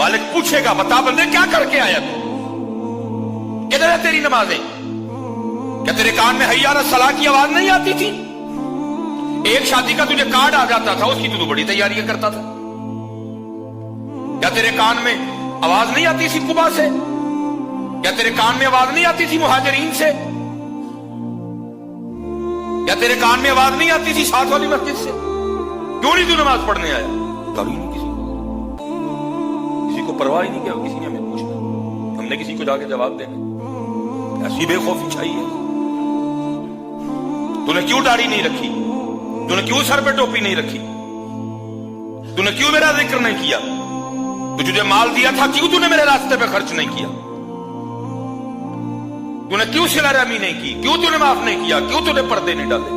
मालिक पूछेगा, बता बंदे क्या करके आया तू, किधर है तेरी नमाजें? क्या तेरे कान में हैया अला सलाह की आवाज नहीं आती थी? एक शादी का तुझे कार्ड आ जाता था, उसकी तू बड़ी तैयारियां करता था। क्या तेरे कान में आवाज नहीं आती थी कुबा से? क्या तेरे कान में आवाज नहीं आती थी मुहाजिरीन से? क्या तेरे कान में आवाज नहीं आती थी साथ वाली मस्जिद से? क्यों नहीं तू नमाज पढ़ने आया? कभी नहीं, किसी को परवाह ही नहीं किया, किसी ने हमें पूछना, हमने किसी को जाके जवाब देना। ऐसी बेखौफी चाहिए। तूने क्यों दाढ़ी नहीं रखी? तूने क्यों सर पे टोपी नहीं रखी? तूने क्यों मेरा जिक्र नहीं किया? तुझे माल दिया था, क्यों तूने मेरे रास्ते पे खर्च नहीं किया? तूने क्यों सिला रहमी नहीं की? क्यों तूने माफ नहीं किया? क्यों तूने पर्दे नहीं डाले?